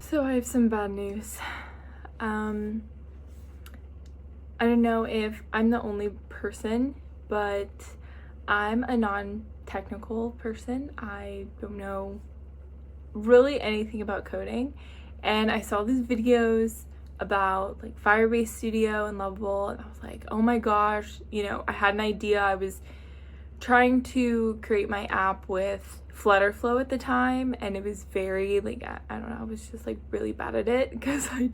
So I have some bad news. I don't know if I'm the only person, but I'm a non-technical person. I don't know really anything about coding, and I saw these videos about like Firebase Studio and Lovable, and I was like, oh my gosh, I had an idea. I was trying to create my app with Flutterflow at the time, and it was very like, I don't know, I was just like really bad at it because I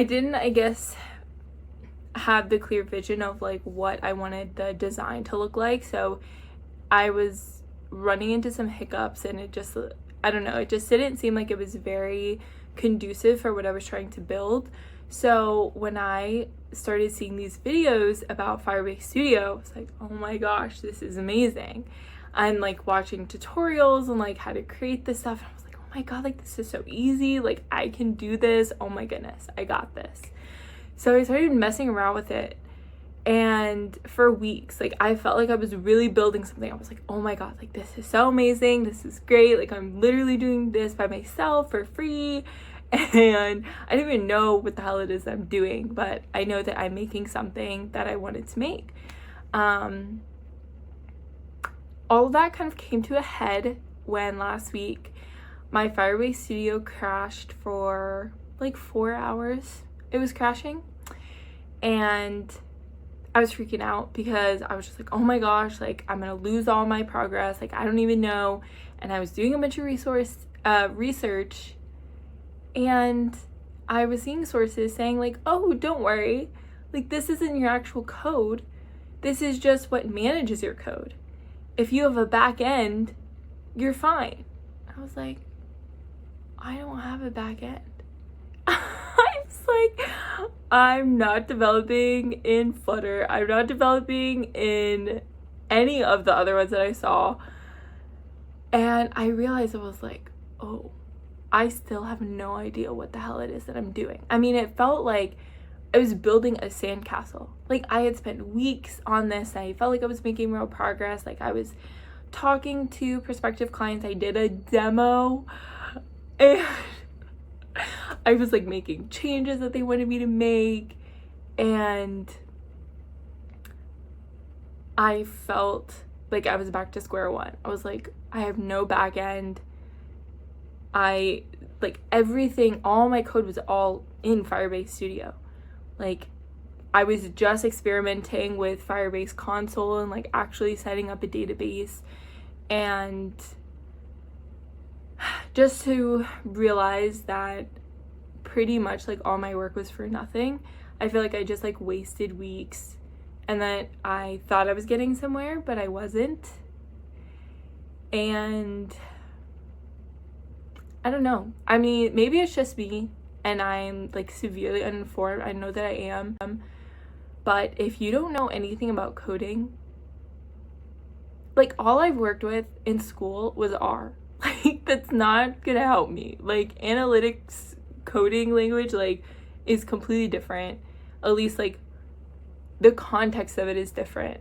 didn't, I guess, have the clear vision of like what I wanted the design to look like. So I was running into some hiccups, and it just, I don't know, it just didn't seem like it was very conducive for what I was trying to build. So when I started seeing these videos about Firebase Studio, I was like, oh my gosh, this is amazing. I'm like watching tutorials and like how to create this stuff, and I was like, oh my god, like this is so easy, like I can do this, oh my goodness, I got this. So I started messing around with it, and for weeks, like I felt like I was really building something. I was like, oh my god, like this is so amazing, this is great, like I'm literally doing this by myself for free. And I don't even know what the hell it is I'm doing, but I know that I'm making something that I wanted to make. All of that kind of came to a head when last week my Firebase Studio crashed for like 4 hours. It was crashing, and I was freaking out because I was just like, oh my gosh, like I'm gonna lose all my progress, like I don't even know. And I was doing a bunch of research, and I was seeing sources saying like, oh, don't worry, like this isn't your actual code, this is just what manages your code. If you have a back end, you're fine. I was like, I don't have a back end. I'm not developing in Flutter. I'm not developing in any of the other ones that I saw. And I realized, I was like, oh, I still have no idea what the hell it is that I'm doing. I mean, it felt like I was building a sandcastle. Like I had spent weeks on this, and I felt like I was making real progress. Like I was talking to prospective clients. I did a demo, and I was like making changes that they wanted me to make, and I felt like I was back to square one. I was like, I have no back end. I like everything, all my code was all in Firebase Studio. Like I was just experimenting with Firebase Console and like actually setting up a database, and just to realize that pretty much like all my work was for nothing. I feel like I just like wasted weeks, and that I thought I was getting somewhere, but I wasn't. And I don't know. I mean, maybe it's just me and I'm like severely uninformed. I know that I am. But if you don't know anything about coding, like all I've worked with in school was R. Like that's not gonna help me. Like analytics coding language like is completely different. At least like the context of it is different.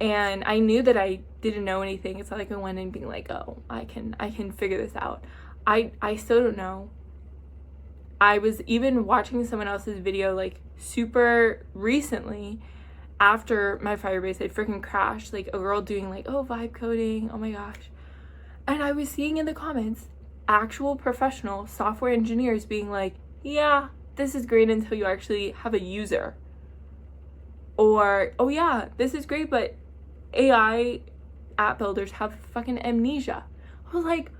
And I knew that I didn't know anything. It's not like I went in being like, oh, I can figure this out. I still don't know. I was even watching someone else's video like super recently after my Firebase had freaking crashed, like a girl doing like, oh, vibe coding, oh my gosh. And I was seeing in the comments actual professional software engineers being like, yeah, this is great until you actually have a user. Or, oh yeah, this is great, but AI app builders have fucking amnesia. I was like,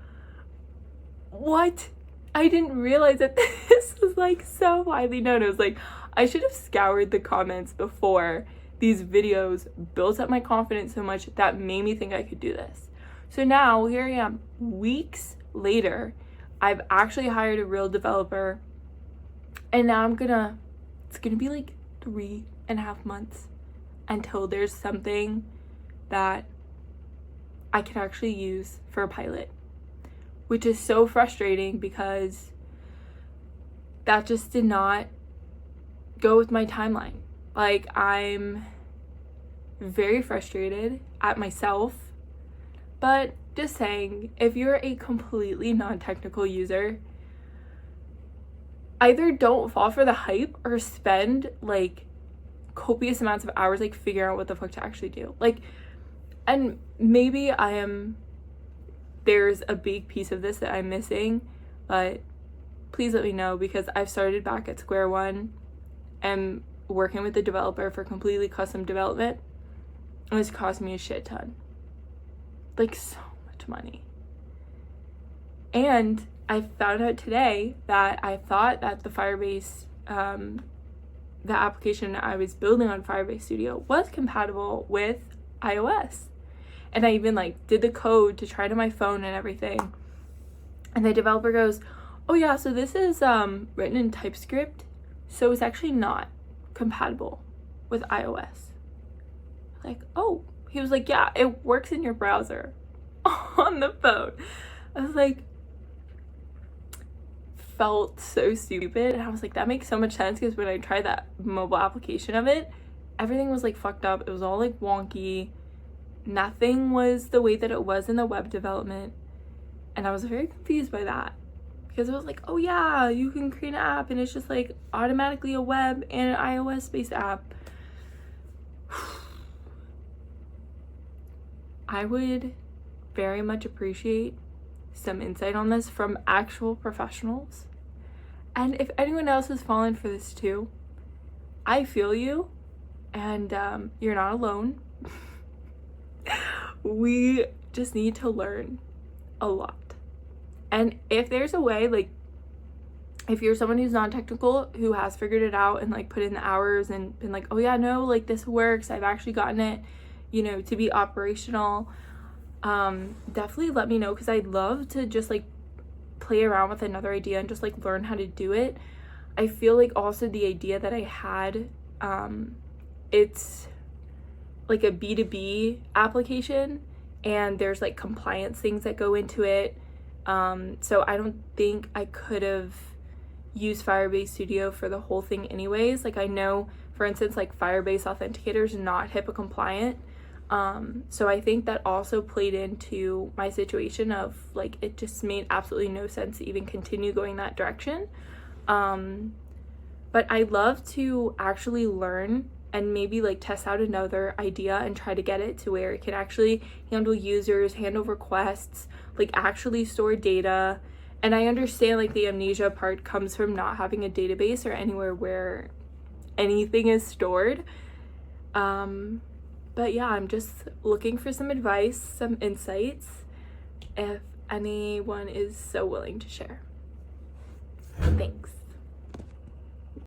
what? I didn't realize that this was like so widely known. It was like, I should have scoured the comments before these videos built up my confidence so much that made me think I could do this. So now here I am, weeks later, I've actually hired a real developer, and now it's gonna be like 3.5 months until there's something that I can actually use for a pilot, which is so frustrating because that just did not go with my timeline. Like I'm very frustrated at myself, but just saying, if you're a completely non-technical user, either don't fall for the hype or spend like copious amounts of hours like figuring out what the fuck to actually do. Like, and maybe there's a big piece of this that I'm missing, but please let me know, because I've started back at square one and working with the developer for completely custom development, and it's cost me a shit ton, like so much money. And I found out today that I thought that the Firebase, the application I was building on Firebase Studio was compatible with iOS. And I even like did the code to try it on my phone and everything. And the developer goes, oh yeah, so this is written in TypeScript, so it's actually not compatible with iOS. Like, oh, he was like, yeah, it works in your browser on the phone. I was like, felt so stupid, and I was like, that makes so much sense, because when I tried that mobile application of it, everything was like fucked up. It was all like wonky. Nothing was the way that it was in the web development, and I was very confused by that, because it was like, oh yeah, you can create an app and it's just like automatically a web and an iOS based app. I would very much appreciate some insight on this from actual professionals. And if anyone else has fallen for this too, I feel you, and you're not alone. We just need to learn a lot. And if there's a way, like, if you're someone who's non-technical, who has figured it out and like put in the hours and been like, oh yeah, no, like this works, I've actually gotten it, you know, to be operational, definitely let me know, because I'd love to just like play around with another idea and just like learn how to do it. I feel like also the idea that I had, it's like a B2B application, and there's like compliance things that go into it. So I don't think I could have used Firebase Studio for the whole thing anyways. Like, I know, for instance, like Firebase Authenticator is not HIPAA compliant. So I think that also played into my situation of like, it just made absolutely no sense to even continue going that direction. But I love to actually learn and maybe like test out another idea and try to get it to where it can actually handle users, handle requests, like actually store data. And I understand like the amnesia part comes from not having a database or anywhere where anything is stored. But yeah, I'm just looking for some advice, some insights, if anyone is so willing to share. Thanks.